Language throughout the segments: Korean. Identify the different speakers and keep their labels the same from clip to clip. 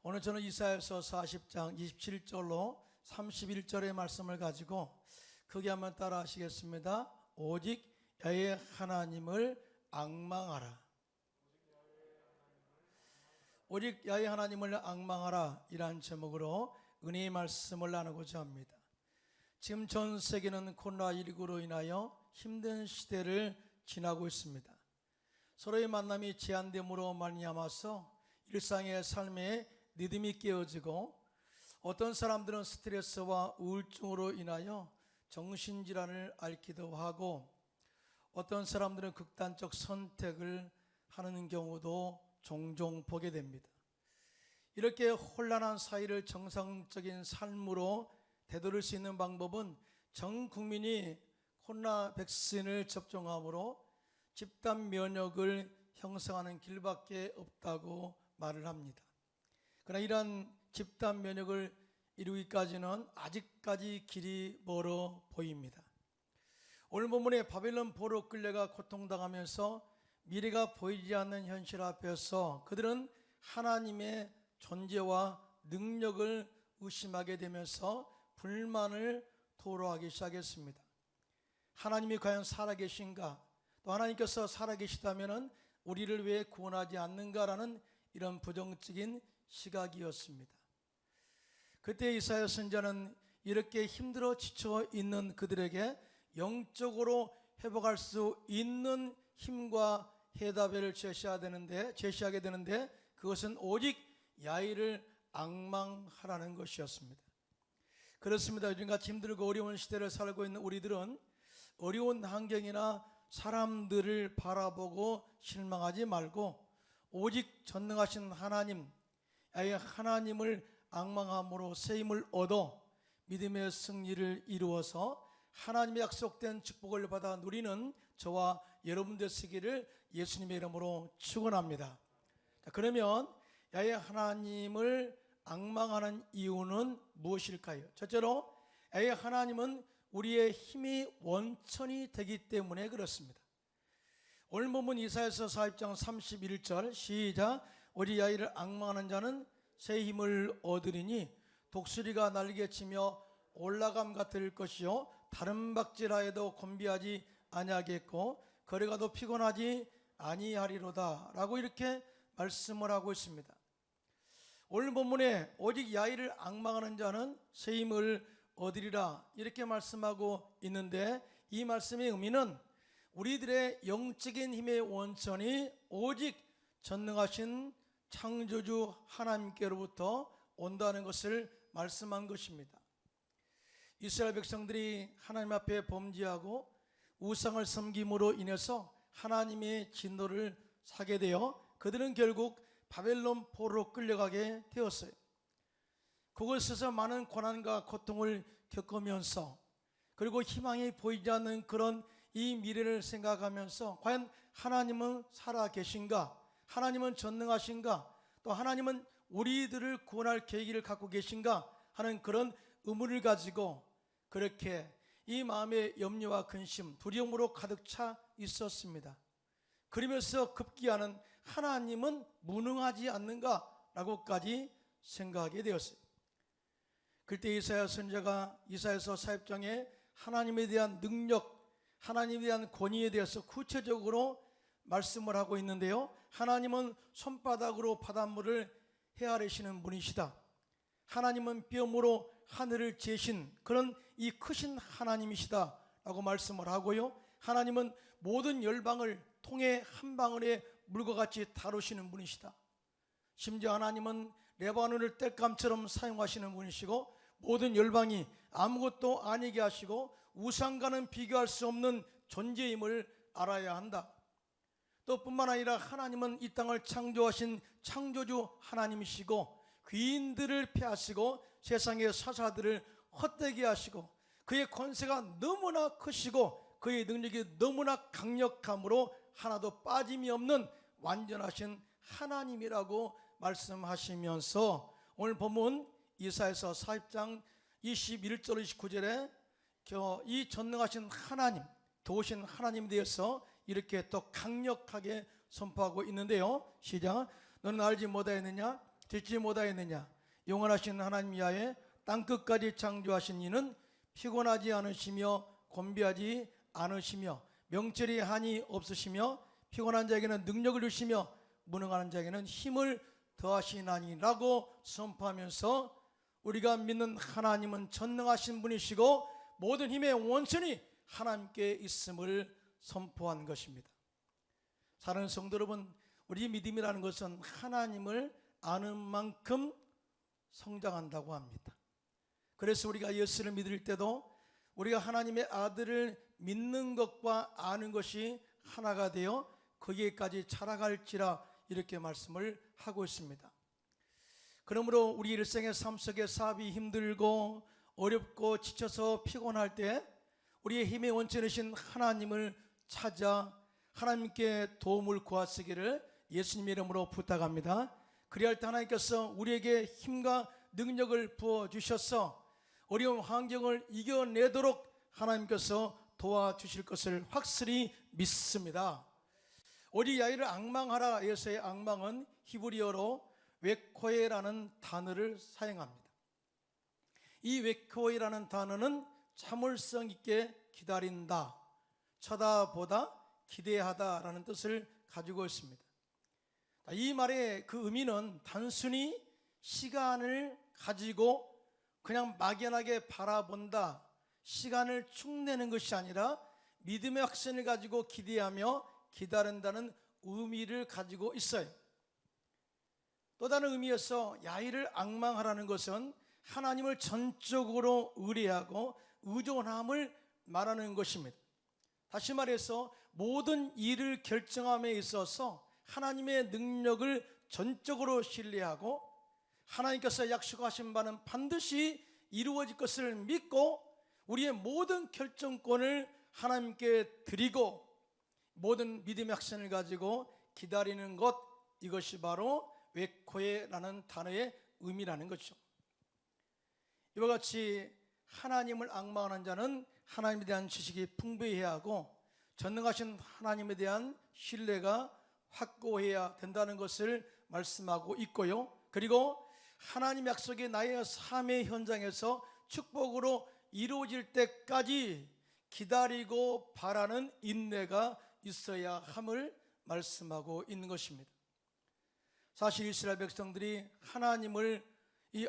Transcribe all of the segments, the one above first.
Speaker 1: 오늘 저는 이사야서 40장 27절로 31절의 말씀을 가지고 크게 한번 따라 하시겠습니다. 오직 야훼 하나님을 앙망하라. 오직 야훼 하나님을 앙망하라, 이란 제목으로 은혜의 말씀을 나누고자 합니다. 지금 전 세계는 코로나19로 인하여 힘든 시대를 지나고 있습니다. 서로의 만남이 제한됨으로 말미암아서 일상의 삶에 리듬이 깨어지고, 어떤 사람들은 스트레스와 우울증으로 인하여 정신질환을 앓기도 하고, 어떤 사람들은 극단적 선택을 하는 경우도 종종 보게 됩니다. 이렇게 혼란한 사회를 정상적인 삶으로 되돌릴 수 있는 방법은 전 국민이 코로나 백신을 접종함으로 집단 면역을 형성하는 길밖에 없다고 말을 합니다. 그러나 이러한 집단 면역을 이루기까지는 아직까지 길이 멀어 보입니다. 오늘 본문에 바벨론 포로 끌려가 고통당하면서 미래가 보이지 않는 현실 앞에서 그들은 하나님의 존재와 능력을 의심하게 되면서 불만을 토로하기 시작했습니다. 하나님이 과연 살아계신가? 또 하나님께서 살아계시다면 우리를 왜 구원하지 않는가라는 이런 부정적인 시각이었습니다. 그때 이사야 선지자는 이렇게 힘들어 지쳐 있는 그들에게 영적으로 회복할 수 있는 힘과 해답을 제시하게 되는데 그것은 오직 야훼를 앙망하라는 것이었습니다. 그렇습니다. 요즘같이 힘들고 어려운 시대를 살고 있는 우리들은 어려운 환경이나 사람들을 바라보고 실망하지 말고 오직 전능하신 하나님, 야훼 하나님을 앙망함으로 세임을 얻어 믿음의 승리를 이루어서 하나님의 약속된 축복을 받아 누리는 저와 여러분들 되시기를 예수님의 이름으로 축원합니다. 그러면 야훼 하나님을 앙망하는 이유는 무엇일까요? 첫째로 야훼 하나님은 우리의 힘이 원천이 되기 때문에 그렇습니다. 오늘 본문 이사야서 40장 31절 시작. 오직 야훼를 앙망하는 자는 새 힘을 얻으리니 독수리가 날개치며 올라감 같을 것이요 다른 박질하여도 곤비하지 아니하겠고 걸어가도 피곤하지 아니하리로다 라고 이렇게 말씀을 하고 있습니다. 오늘 본문에 오직 야훼를 앙망하는 자는 새 힘을 얻으리라 이렇게 말씀하고 있는데, 이 말씀의 의미는 우리들의 영적인 힘의 원천이 오직 전능하신 창조주 하나님께로부터 온다는 것을 말씀한 것입니다. 이스라엘 백성들이 하나님 앞에 범죄하고 우상을 섬김으로 인해서 하나님의 진노를 사게 되어 그들은 결국 바벨론 포로로 끌려가게 되었어요. 그곳에서 많은 고난과 고통을 겪으면서, 그리고 희망이 보이지 않는 그런 이 미래를 생각하면서 과연 하나님은 살아계신가? 하나님은 전능하신가? 또 하나님은 우리들을 구원할 계획을 갖고 계신가? 하는 그런 의문을 가지고 그렇게 이 마음의 염려와 근심, 두려움으로 가득 차 있었습니다. 그러면서 급기야는 하나님은 무능하지 않는가? 라고까지 생각하게 되었어요. 그때 이사야 선지자가 이사야서 40장에 하나님에 대한 능력, 하나님에 대한 권위에 대해서 구체적으로 말씀을 하고 있는데요, 하나님은 손바닥으로 바닷물을 헤아리시는 분이시다. 하나님은 뼘으로 하늘을 재신 그런 이 크신 하나님이시다 라고 말씀을 하고요, 하나님은 모든 열방을 통에 한 방울의 물과 같이 다루시는 분이시다. 심지어 하나님은 레바논을 땔감처럼 사용하시는 분이시고 모든 열방이 아무것도 아니게 하시고 우상과는 비교할 수 없는 존재임을 알아야 한다. 또 뿐만 아니라 하나님은 이 땅을 창조하신 창조주 하나님이시고 귀인들을 폐하시고 세상의 사사들을 헛되게 하시고 그의 권세가 너무나 크시고 그의 능력이 너무나 강력함으로 하나도 빠짐이 없는 완전하신 하나님이라고 말씀하시면서 오늘 본문 이사야서 40장 21절 29절에 이 전능하신 하나님, 도우신 하나님에 대해서 이렇게 또 강력하게 선포하고 있는데요, 시작. 너는 알지 못하였느냐? 듣지 못하였느냐? 영원하신 하나님 이하에 땅끝까지 창조하신 이는 피곤하지 않으시며 곤비하지 않으시며 명철이 한이 없으시며 피곤한 자에게는 능력을 주시며 무능한 자에게는 힘을 더하시나니라고 선포하면서 우리가 믿는 하나님은 전능하신 분이시고 모든 힘의 원천이 하나님께 있음을 선포한 것입니다. 사랑하는 성도 여러분, 우리 믿음이라는 것은 하나님을 아는 만큼 성장한다고 합니다. 그래서 우리가 예수를 믿을 때도 우리가 하나님의 아들을 믿는 것과 아는 것이 하나가 되어 거기에까지 자라갈지라 이렇게 말씀을 하고 있습니다. 그러므로 우리 일생의 삶 속에 사업이 힘들고 어렵고 지쳐서 피곤할 때 우리의 힘의 원천이신 하나님을 찾아 하나님께 도움을 구하시기를 예수님의 이름으로 부탁합니다. 그리할 때 하나님께서 우리에게 힘과 능력을 부어주셔서 어려운 환경을 이겨내도록 하나님께서 도와주실 것을 확실히 믿습니다. 우리 야이를 앙망하라 에서의 앙망은 히브리어로 웨코에라는 단어를 사용합니다. 이 웨코에라는 단어는 참을성 있게 기다린다, 쳐다보다, 기대하다라는 뜻을 가지고 있습니다. 이 말의 그 의미는 단순히 시간을 가지고 그냥 막연하게 바라본다, 시간을 축내는 것이 아니라 믿음의 확신을 가지고 기대하며 기다린다는 의미를 가지고 있어요. 또 다른 의미에서 야일을 앙망하라는 것은 하나님을 전적으로 의뢰하고 의존함을 말하는 것입니다. 다시 말해서 모든 일을 결정함에 있어서 하나님의 능력을 전적으로 신뢰하고 하나님께서 약속하신 바는 반드시 이루어질 것을 믿고 우리의 모든 결정권을 하나님께 드리고 모든 믿음의 확신을 가지고 기다리는 것, 이것이 바로 웨코에라는 단어의 의미라는 것이죠. 이와 같이 하나님을 앙망하는 자는 하나님에 대한 지식이 풍부해야 하고 전능하신 하나님에 대한 신뢰가 확고해야 된다는 것을 말씀하고 있고요. 그리고 하나님 약속이 나의 삶의 현장에서 축복으로 이루어질 때까지 기다리고 바라는 인내가 있어야 함을 말씀하고 있는 것입니다. 사실 이스라엘 백성들이 하나님을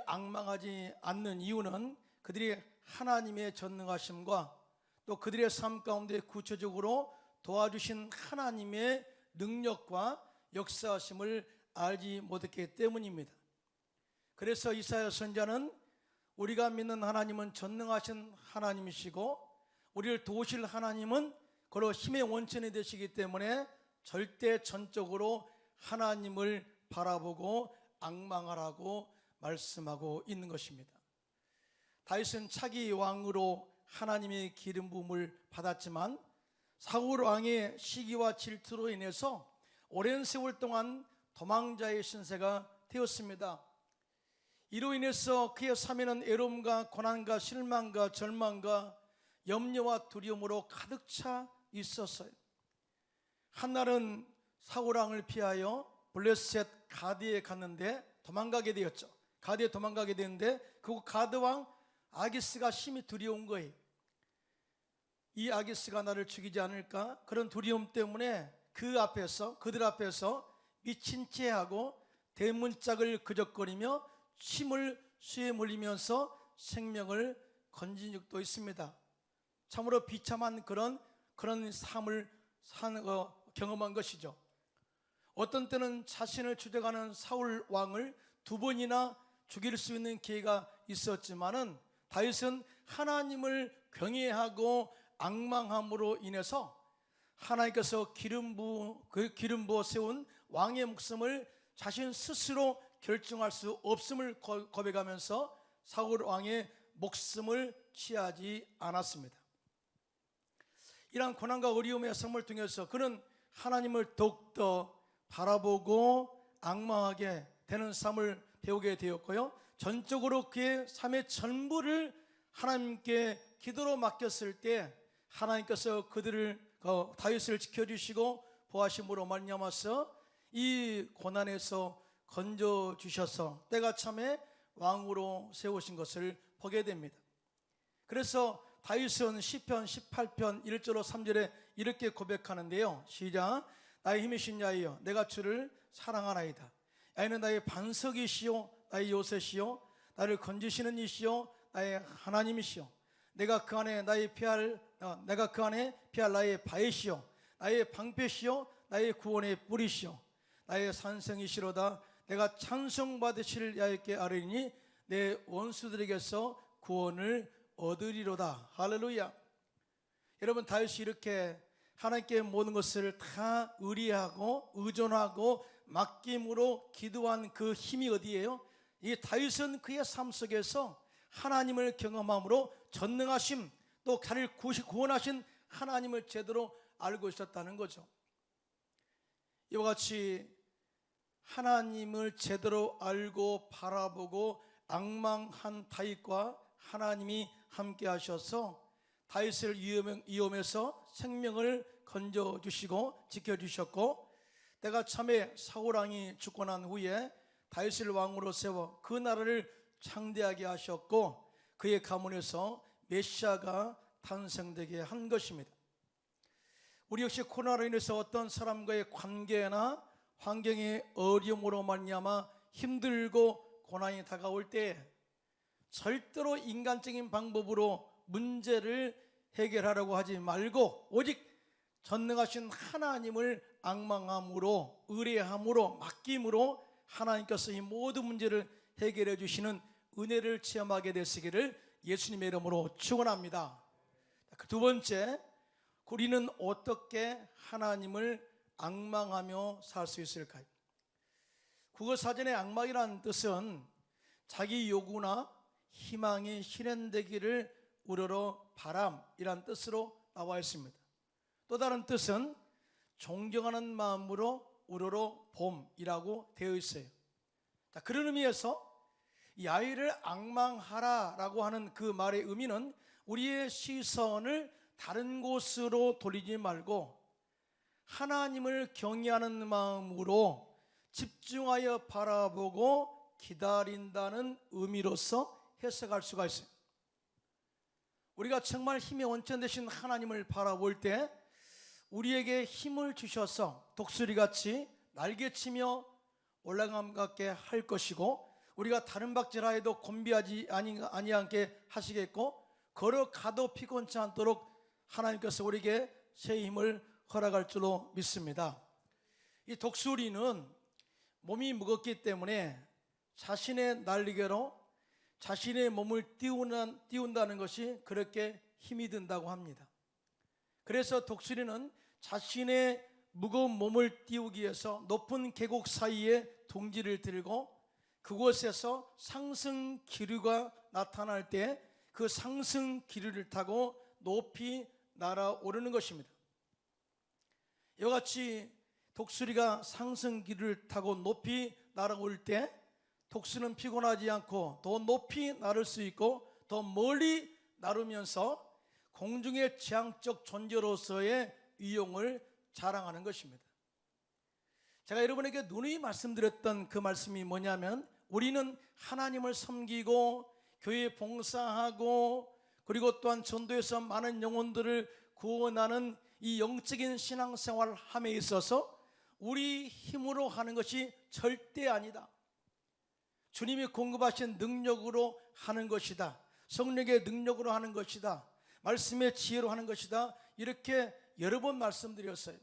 Speaker 1: 앙망하지 않는 이유는 그들이 하나님의 전능하심과 또 그들의 삶 가운데 구체적으로 도와주신 하나님의 능력과 역사하심을 알지 못했기 때문입니다. 그래서 이사야 선지자는 우리가 믿는 하나님은 전능하신 하나님이시고 우리를 도우실 하나님은 그로 힘의 원천이 되시기 때문에 절대 전적으로 하나님을 바라보고 앙망하라고 말씀하고 있는 것입니다. 다윗은 차기 왕으로 하나님의 기름 부음을 받았지만 사울 왕의 시기와 질투로 인해서 오랜 세월 동안 도망자의 신세가 되었습니다. 이로 인해서 그의 삶에는 애로움과 고난과 실망과 절망과 염려와 두려움으로 가득 차 있었어요. 한날은 사울 왕을 피하여 블레셋 가드에 갔는데 도망가게 되었죠. 가드에 도망가게 되는데 그 가드 왕 아기스가 심히 두려운 거예요. 이 아기스가 나를 죽이지 않을까? 그런 두려움 때문에 그들 앞에서 미친 채 하고 대문짝을 그적거리며 침을 수에 물리면서 생명을 건진 적도 있습니다. 참으로 비참한 그런 삶을 경험한 것이죠. 어떤 때는 자신을 추적하는 사울 왕을 2번이나 죽일 수 있는 기회가 있었지만은 다윗은 하나님을 경외하고 앙망함으로 인해서 하나님께서 기름 부어 세운 왕의 목숨을 자신 스스로 결정할 수 없음을 고백하면서 사울 왕의 목숨을 취하지 않았습니다. 이러한 고난과 어려움의 삶을 통해서 그는 하나님을 더욱더 바라보고 앙망하게 되는 삶을 배우게 되었고요. 전적으로 그의 삶의 전부를 하나님께 기도로 맡겼을 때 하나님께서 다윗을 지켜주시고 보호하심으로 말미암아서 이 고난에서 건져주셔서 때가 참에 왕으로 세우신 것을 보게 됩니다. 그래서 다윗은 시편 18편 1절로 3절에 이렇게 고백하는데요. 시작. 나의 힘이신 야이여 내가 주를 사랑하나이다. 야이는 나의 반석이시요 나의 요새시요 나를 건지시는 이시요 나의 하나님이시요 내가 그 안에 피할 나의 바위시요 나의 방패시요 나의 구원의 뿌리시요 나의 산성이시로다. 내가 찬송받으실 야외께 아뢰니 내 원수들에게서 구원을 얻으리로다. 할렐루야. 여러분, 다윗이 이렇게 하나님께 모든 것을 다 의리하고 의존하고 맡김으로 기도한 그 힘이 어디예요? 이 다윗은 그의 삶 속에서 하나님을 경험함으로 전능하심, 또 그를 구원하신 하나님을 제대로 알고 있었다는 거죠. 이와 같이 하나님을 제대로 알고 바라보고 앙망한 다윗과 하나님이 함께 하셔서 다윗을 위험에서 생명을 건져주시고 지켜주셨고, 때가 참에 사울왕이 죽고 난 후에 다윗을 왕으로 세워 그 나라를 창대하게 하셨고, 그의 가문에서 메시아가 탄생되게 한 것입니다. 우리 역시 코로나로 인해서 어떤 사람과의 관계나 환경의 어려움으로 말미암아 힘들고 고난이 다가올 때 절대로 인간적인 방법으로 문제를 해결하려고 하지 말고 오직 전능하신 하나님을 앙망함으로, 의뢰함으로, 맡김으로 하나님께서 이 모든 문제를 해결해 주시는 은혜를 체험하게 되시기를 예수님의 이름으로 축원합니다. 그 두 번째, 우리는 어떻게 하나님을 앙망하며 살 수 있을까요? 국어사전의 앙망이라는 뜻은 자기 요구나 희망이 실현되기를 우러러 바람이란 뜻으로 나와 있습니다. 또 다른 뜻은 존경하는 마음으로 우러러 봄이라고 되어 있어요. 자, 그런 의미에서 이 아이를 앙망하라라고 하는 그 말의 의미는 우리의 시선을 다른 곳으로 돌리지 말고 하나님을 경외하는 마음으로 집중하여 바라보고 기다린다는 의미로서 해석할 수가 있어요. 우리가 정말 힘의 원천 되신 하나님을 바라볼 때 우리에게 힘을 주셔서 독수리같이 날개치며 올라감 같게 할 것이고, 우리가 다른 박질하여도 곤비하지 아니하게 하시겠고, 걸어가도 피곤치 않도록 하나님께서 우리에게 새 힘을 허락할 줄로 믿습니다. 이 독수리는 몸이 무겁기 때문에 자신의 날개로 자신의 몸을 띄운다는 것이 그렇게 힘이 든다고 합니다. 그래서 독수리는 자신의 무거운 몸을 띄우기 위해서 높은 계곡 사이에 둥지를 들고 그곳에서 상승 기류가 나타날 때 그 상승 기류를 타고 높이 날아오르는 것입니다. 이와 같이 독수리가 상승 기류를 타고 높이 날아올 때 독수리는 피곤하지 않고 더 높이 날을 수 있고 더 멀리 나르면서 공중의 지향적 존재로서의 위용을 자랑하는 것입니다. 제가 여러분에게 누누이 말씀드렸던 그 말씀이 뭐냐면, 우리는 하나님을 섬기고 교회에 봉사하고 그리고 또한 전도에서 많은 영혼들을 구원하는 이 영적인 신앙생활을 함에 있어서 우리 힘으로 하는 것이 절대 아니다. 주님이 공급하신 능력으로 하는 것이다. 성령의 능력으로 하는 것이다. 말씀의 지혜로 하는 것이다. 이렇게 여러 번 말씀드렸어요.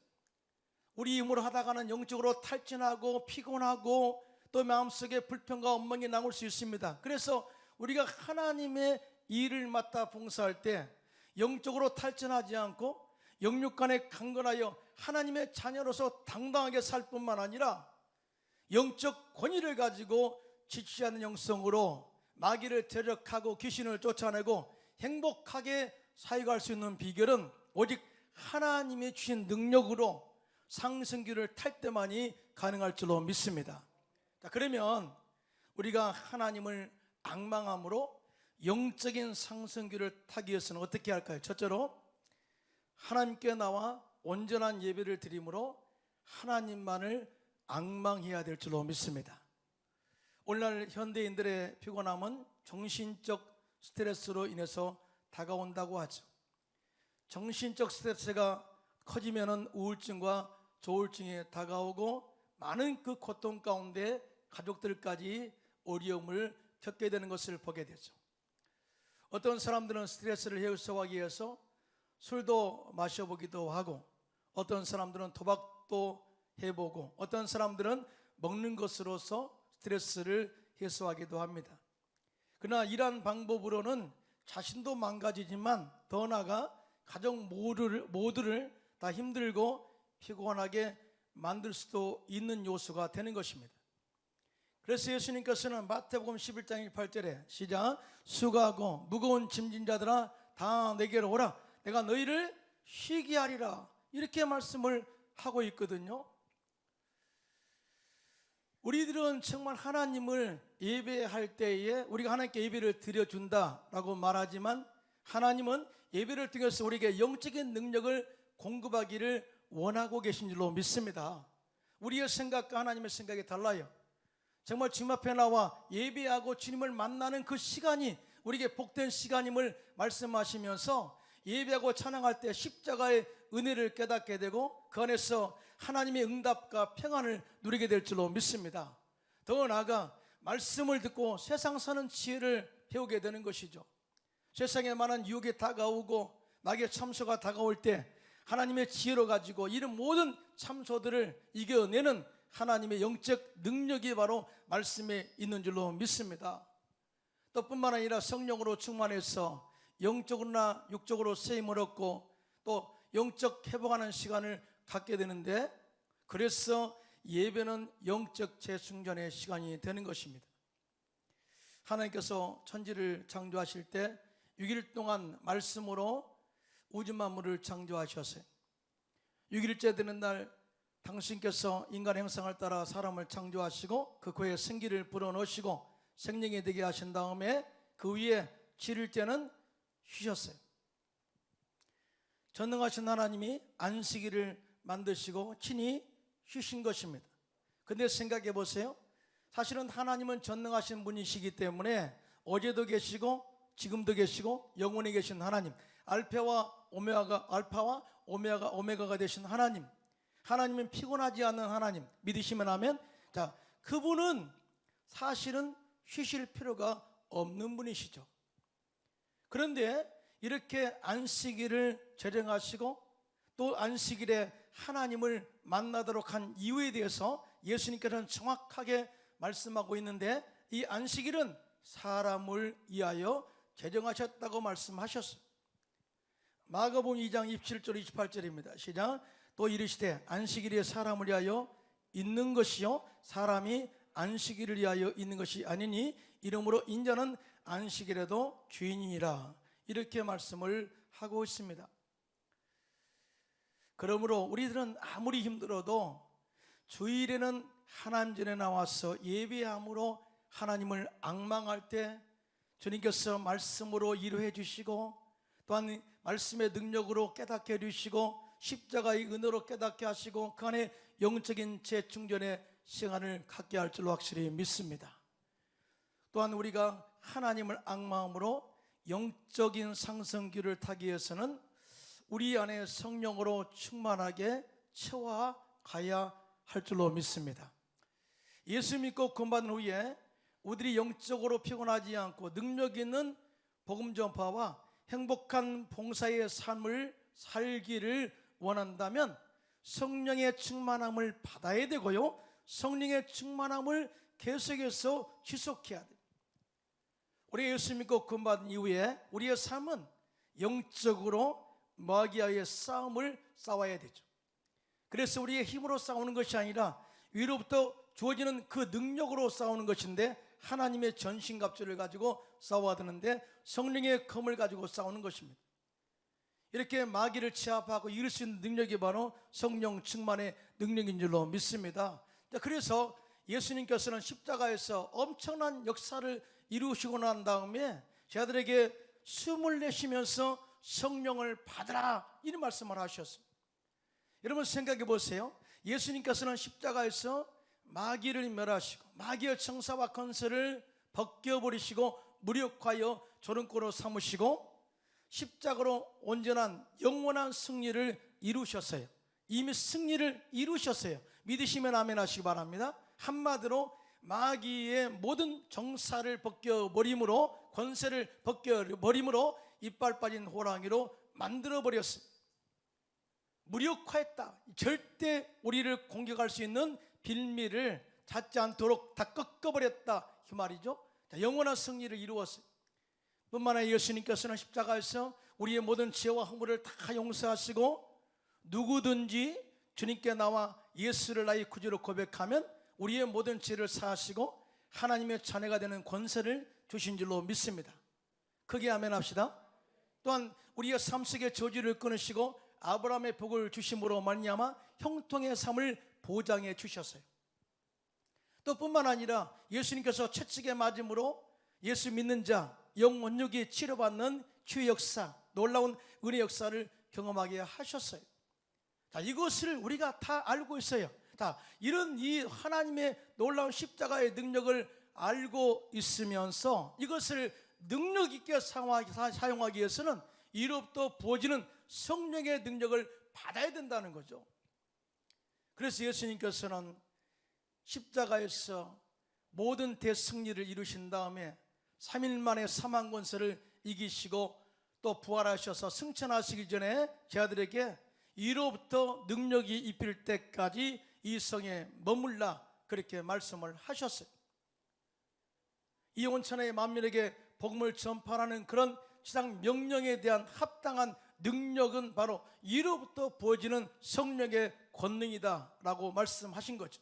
Speaker 1: 우리 힘으로 하다가는 영적으로 탈진하고 피곤하고 또 마음속에 불평과 원망이 나올 수 있습니다. 그래서 우리가 하나님의 일을 맡아 봉사할 때 영적으로 탈진하지 않고 영육간에 강건하여 하나님의 자녀로서 당당하게 살 뿐만 아니라 영적 권위를 가지고 지치지 않는 영성으로 마귀를 대적하고 귀신을 쫓아내고 행복하게 살아갈 수 있는 비결은 오직 하나님이 주신 능력으로 상승기를 탈 때만이 가능할 줄로 믿습니다. 자, 그러면 우리가 하나님을 앙망함으로 영적인 상승기를 타기 위해서는 어떻게 할까요? 첫째로 하나님께 나와 온전한 예배를 드림으로 하나님만을 앙망해야 될 줄로 믿습니다. 오늘날 현대인들의 피곤함은 정신적 스트레스로 인해서 다가온다고 하죠. 정신적 스트레스가 커지면은 우울증과 조울증이 다가오고 많은 그 고통 가운데 가족들까지 어려움을 겪게 되는 것을 보게 되죠. 어떤 사람들은 스트레스를 해소하기 위해서 술도 마셔보기도 하고, 어떤 사람들은 도박도 해보고, 어떤 사람들은 먹는 것으로서 스트레스를 해소하기도 합니다. 그러나 이러한 방법으로는 자신도 망가지지만 더 나아가 가족 모두를 다 힘들고 피곤하게 만들 수도 있는 요소가 되는 것입니다. 그래서 예수님께서는 마태복음 11장 18절에 시작, 수고하고 무거운 짐진 자들아 다 내게로 오라, 내가 너희를 쉬게 하리라, 이렇게 말씀을 하고 있거든요. 우리들은 정말 하나님을 예배할 때에 우리가 하나님께 예배를 드려준다라고 말하지만, 하나님은 예배를 통해서 우리에게 영적인 능력을 공급하기를 원하고 계신 줄로 믿습니다. 우리의 생각과 하나님의 생각이 달라요. 정말 주님 앞에 나와 예배하고 주님을 만나는 그 시간이 우리에게 복된 시간임을 말씀하시면서, 예배하고 찬양할 때 십자가의 은혜를 깨닫게 되고 그 안에서 하나님의 응답과 평안을 누리게 될 줄로 믿습니다. 더 나아가 말씀을 듣고 세상 사는 지혜를 배우게 되는 것이죠. 세상에 많은 유혹이 다가오고 나에게 참소가 다가올 때 하나님의 지혜로 가지고 이런 모든 참소들을 이겨내는 하나님의 영적 능력이 바로 말씀에 있는 줄로 믿습니다. 또 뿐만 아니라 성령으로 충만해서 영적으로나 육적으로 쓰임을 얻고 또 영적 회복하는 시간을 갖게 되는데, 그래서 예배는 영적 재충전의 시간이 되는 것입니다. 하나님께서 천지를 창조하실 때 6일 동안 말씀으로 우주 만물을 창조하셨어요. 6일째 되는 날 당신께서 인간 형상을 따라 사람을 창조하시고 그 코에 생기를 불어넣으시고 생명이 되게 하신 다음에 그 위에 7일째는 쉬셨어요. 전능하신 하나님이 안식일을 만드시고 친히 쉬신 것입니다. 근데 생각해 보세요. 사실은 하나님은 전능하신 분이시기 때문에 어제도 계시고 지금도 계시고 영원히 계신 하나님, 알파와 오메가가 되신 하나님, 하나님은 피곤하지 않는 하나님 믿으시면 하면, 자, 그분은 사실은 쉬실 필요가 없는 분이시죠. 그런데 이렇게 안식일을 제정하시고 또 안식일에 하나님을 만나도록 한 이유에 대해서 예수님께서는 정확하게 말씀하고 있는데, 이 안식일은 사람을 위하여 제정하셨다고 말씀하셨어요. 마가복음 2장 27절 28절입니다. 시작. 또 이르시되 안식일이 사람을 위하여 있는 것이요 사람이 안식일을 위하여 있는 것이 아니니 이러므로 인자는 안식일에도 주인이니라, 이렇게 말씀을 하고 있습니다. 그러므로 우리들은 아무리 힘들어도 주일에는 하나님 전에 나와서 예배함으로 하나님을 앙망할 때 주님께서 말씀으로 위로해 주시고 또한 말씀의 능력으로 깨닫게 해주시고 십자가의 은혜로 깨닫게 하시고 그 안에 영적인 재충전의 시간을 갖게 할 줄로 확실히 믿습니다. 또한 우리가 하나님을 앙마음으로 영적인 상승기를 타기 위해서는 우리 안에 성령으로 충만하게 채워가야 할 줄로 믿습니다. 예수 믿고 구원받은 후에 우리들이 영적으로 피곤하지 않고 능력 있는 복음 전파와 행복한 봉사의 삶을 살기를 원한다면 성령의 충만함을 받아야 되고요, 성령의 충만함을 계속해서 지속해야 돼요. 우리 예수 믿고 구원받은 이후에 우리의 삶은 영적으로 마귀와의 싸움을 싸워야 되죠. 그래서 우리의 힘으로 싸우는 것이 아니라 위로부터 주어지는 그 능력으로 싸우는 것인데, 하나님의 전신갑주를 가지고 싸워야 되는데 성령의 검을 가지고 싸우는 것입니다. 이렇게 마귀를 제압하고 이길 수 있는 능력이 바로 성령 충만의 능력인 줄로 믿습니다. 그래서 예수님께서는 십자가에서 엄청난 역사를 이루시고 난 다음에 제자들에게 숨을 내쉬면서 성령을 받으라, 이런 말씀을 하셨어요. 여러분 생각해 보세요. 예수님께서는 십자가에서 마귀를 멸하시고 마귀의 청사와 권세를 벗겨버리시고 무력하여 조롱거로 삼으시고 십자가로 온전한 영원한 승리를 이루셨어요. 이미 승리를 이루셨어요. 믿으시면 아멘 하시기 바랍니다. 한마디로 마귀의 모든 정사를 벗겨버림으로, 권세를 벗겨버림으로 이빨 빠진 호랑이로 만들어버렸어요. 무력화했다. 절대 우리를 공격할 수 있는 빌미를 찾지 않도록 다 꺾어버렸다, 그 말이죠. 영원한 승리를 이루었어요. 뿐만 아니라 예수님께서는 십자가에서 우리의 모든 죄와 허물을 다 용서하시고, 누구든지 주님께 나와 예수를 나의 구주로 고백하면 우리의 모든 죄를 사하시고 하나님의 자녀가 되는 권세를 주신 줄로 믿습니다. 크게 아멘 합시다. 또한 우리의 삶 속의 저주를 끊으시고 아브라함의 복을 주심으로 말미암아 형통의 삶을 보장해 주셨어요. 또 뿐만 아니라 예수님께서 채찍에 맞음으로 예수 믿는 자 영원육이 치료받는 치유 역사, 놀라운 은혜 역사를 경험하게 하셨어요. 자, 이것을 우리가 다 알고 있어요. 자, 이런 이 하나님의 놀라운 십자가의 능력을 알고 있으면서 이것을 능력 있게 사용하기 위해서는 이로부터 부어지는 성령의 능력을 받아야 된다는 거죠. 그래서 예수님께서는 십자가에서 모든 대승리를 이루신 다음에 3일 만에 사망 권세를 이기시고 또 부활하셔서 승천하시기 전에 제자들에게 이로부터 능력이 입힐 때까지 이 성에 머물라, 그렇게 말씀을 하셨어요. 이 온천의 만민에게 복음을 전파하는 그런 지상 명령에 대한 합당한 능력은 바로 이로부터 부어지는 성령의 권능이다 라고 말씀하신 거죠.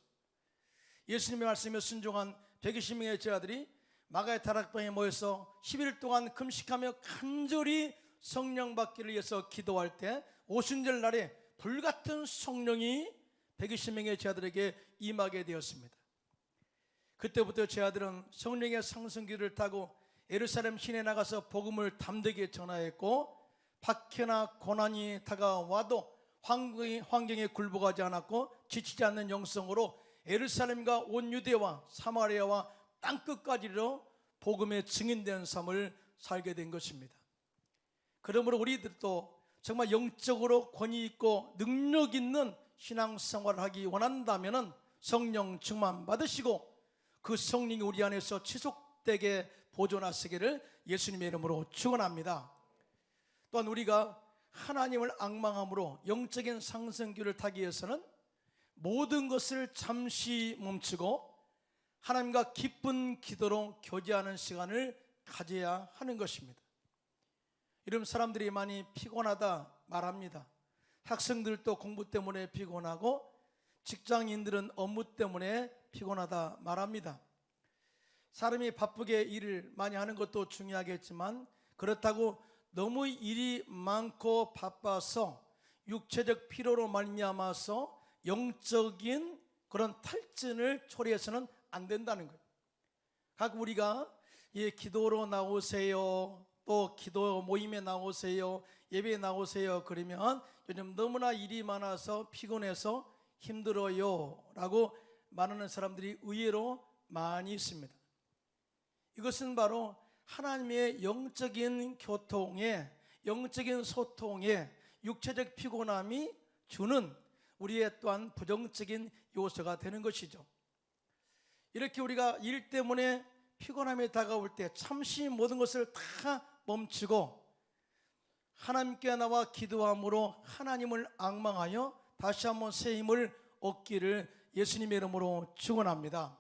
Speaker 1: 예수님의 말씀에 순종한 120명의 제자들이 마가의 다락방에 모여서 10일 동안 금식하며 간절히 성령 받기를 위해서 기도할 때 오순절 날에 불같은 성령이 120명의 제자들에게 임하게 되었습니다. 그때부터 제자들은 성령의 상승기를 타고 예루살렘 시내에 나가서 복음을 담대게 전하였고, 박해나 고난이 다가와도 환경에 굴복하지 않았고 지치지 않는 영성으로 예루살렘과 온 유대와 사마리아와 땅끝까지로 복음의 증인된 삶을 살게 된 것입니다. 그러므로 우리들도 정말 영적으로 권위 있고 능력 있는 신앙생활을 하기 원한다면 성령 충만 받으시고 그 성령이 우리 안에서 지속되게 보존하시기를 예수님의 이름으로 축원합니다. 또한 우리가 하나님을 앙망함으로 영적인 상승기를 타기 위해서는 모든 것을 잠시 멈추고 하나님과 기쁜 기도로 교제하는 시간을 가져야 하는 것입니다. 이런 사람들이 많이 피곤하다 말합니다. 학생들도 공부 때문에 피곤하고 직장인들은 업무 때문에 피곤하다 말합니다. 사람이 바쁘게 일을 많이 하는 것도 중요하겠지만 그렇다고 너무 일이 많고 바빠서 육체적 피로로 말미암아서 영적인 그런 탈진을 초래해서는 안 된다는 거예요. 각 우리가 기도로 나오세요, 또 기도 모임에 나오세요, 예배에 나오세요 그러면 요즘 너무나 일이 많아서 피곤해서 힘들어요 라고 말하는 사람들이 의외로 많이 있습니다. 이것은 바로 하나님의 영적인 교통에, 영적인 소통에 육체적 피곤함이 주는 우리의 또한 부정적인 요소가 되는 것이죠. 이렇게 우리가 일 때문에 피곤함이 다가올 때 잠시 모든 것을 다 멈추고 하나님께 나와 기도함으로 하나님을 앙망하여 다시 한번 새 힘을 얻기를 예수님의 이름으로 축원합니다.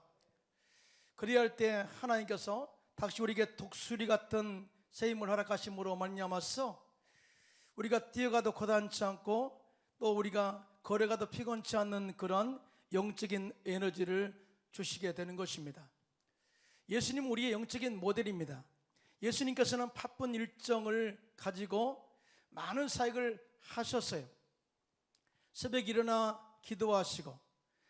Speaker 1: 그래야 할 때 하나님께서 다시 우리에게 독수리 같은 새 힘을 허락하심으로 말미암아서 우리가 뛰어가도 고단치 않고 또 우리가 걸어가도 피곤치 않는 그런 영적인 에너지를 주시게 되는 것입니다. 예수님은 우리의 영적인 모델입니다. 예수님께서는 바쁜 일정을 가지고 많은 사역을 하셨어요. 새벽에 일어나 기도하시고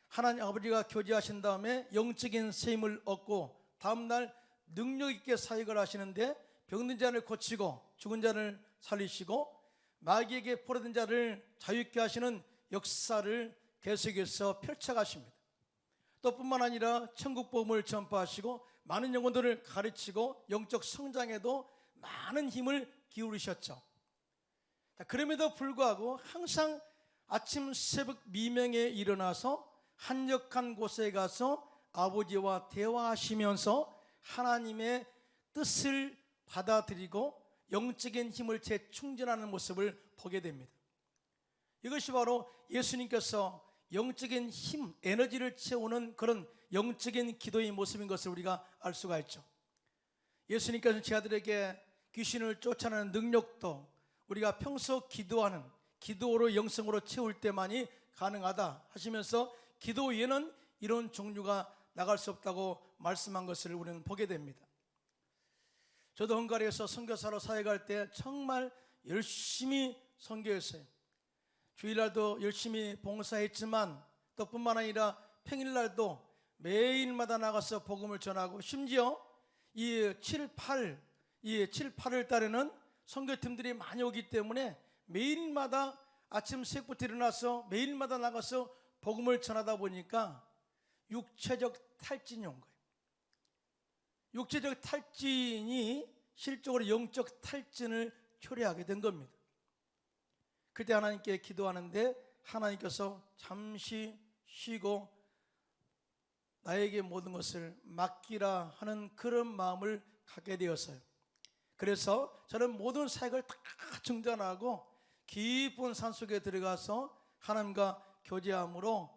Speaker 1: 하나님 아버지가 교제하신 다음에 영적인 새 힘을 얻고 다음날 능력 있게 사역을 하시는데 병든 자를 고치고 죽은 자를 살리시고 마귀에게 포로된 자를 자유케 하시는 역사를 계속해서 펼쳐가십니다. 또 뿐만 아니라 천국 복음을 전파하시고 많은 영혼들을 가르치고 영적 성장에도 많은 힘을 기울이셨죠. 그럼에도 불구하고 항상 아침 새벽 미명에 일어나서 한적한 곳에 가서 아버지와 대화하시면서 하나님의 뜻을 받아들이고 영적인 힘을 재충전하는 모습을 보게 됩니다. 이것이 바로 예수님께서 영적인 힘, 에너지를 채우는 그런 영적인 기도의 모습인 것을 우리가 알 수가 있죠. 예수님께서는 제 아들에게 귀신을 쫓아내는 능력도 우리가 평소 기도하는 기도로 영성으로 채울 때만이 가능하다 하시면서 기도 외에는 이런 종류가 나갈 수 없다고 말씀한 것을 우리는 보게 됩니다. 저도 헝가리에서 선교사로 사역할 때 정말 열심히 선교했어요. 주일날도 열심히 봉사했지만 또 뿐만 아니라 평일날도 매일마다 나가서 복음을 전하고 심지어 이 7, 8월 달에는 선교팀들이 많이 오기 때문에 매일마다 아침 새벽부터 일어나서 매일마다 나가서 복음을 전하다 보니까 육체적 탈진이 온 거예요. 육체적 탈진이 실적으로 영적 탈진을 초래하게 된 겁니다. 그때 하나님께 기도하는데 하나님께서 잠시 쉬고 나에게 모든 것을 맡기라 하는 그런 마음을 갖게 되었어요. 그래서 저는 모든 사역을 다 중단하고 깊은 산속에 들어가서 하나님과 교제함으로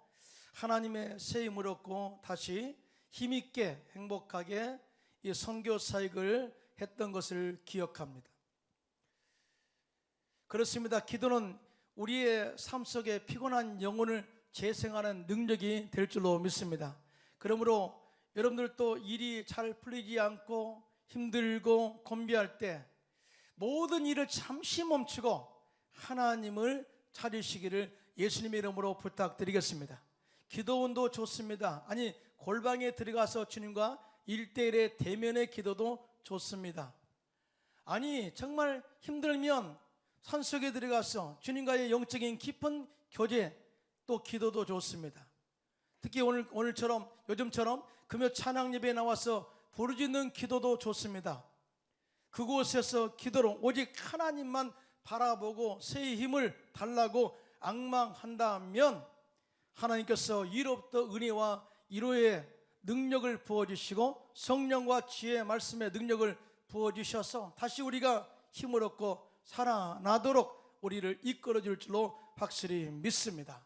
Speaker 1: 하나님의 새 힘을 얻고 다시 힘있게 행복하게 이 선교 사역을 했던 것을 기억합니다. 그렇습니다. 기도는 우리의 삶 속에 피곤한 영혼을 재생하는 능력이 될 줄로 믿습니다. 그러므로 여러분들도 일이 잘 풀리지 않고 힘들고 곤비할 때 모든 일을 잠시 멈추고 하나님을 찾으시기를 예수님의 이름으로 부탁드리겠습니다. 기도원도 좋습니다. 아니 골방에 들어가서 주님과 1대1의 대면의 기도도 좋습니다. 아니 정말 힘들면 산속에 들어가서 주님과의 영적인 깊은 교제 또 기도도 좋습니다. 특히 오늘처럼 요즘처럼 금요 찬양 예배에 나와서 부르짖는 기도도 좋습니다. 그곳에서 기도로 오직 하나님만 바라보고 새 힘을 달라고 앙망한다면 하나님께서 이로부터 은혜와 위로의 능력을 부어주시고 성령과 지혜의 말씀의 능력을 부어주셔서 다시 우리가 힘을 얻고 살아나도록 우리를 이끌어줄 줄로 확실히 믿습니다.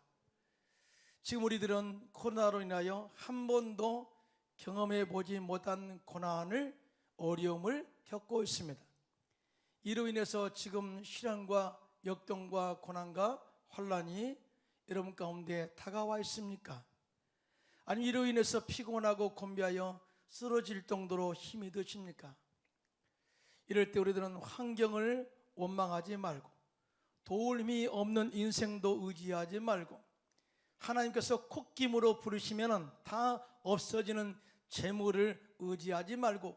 Speaker 1: 지금 우리들은 코로나로 인하여 한 번도 경험해 보지 못한 고난을 어려움을 겪고 있습니다. 이로 인해서 지금 시련과 역경과 고난과 환란이 여러분 가운데 다가와 있습니까? 아니 이로 인해서 피곤하고 곤비하여 쓰러질 정도로 힘이 드십니까? 이럴 때 우리들은 환경을 원망하지 말고 도울 힘이 없는 인생도 의지하지 말고 하나님께서 콧김으로 부르시면 다 없어지는 재물을 의지하지 말고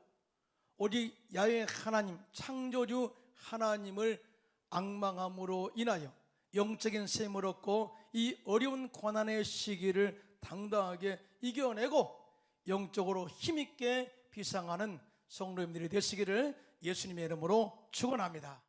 Speaker 1: 오직 야훼 하나님 창조주 하나님을 앙망함으로 인하여 영적인 셈을 얻고 이 어려운 고난의 시기를 당당하게 이겨내고 영적으로 힘있게 비상하는 성도님들이 되시기를 예수님의 이름으로 축원합니다.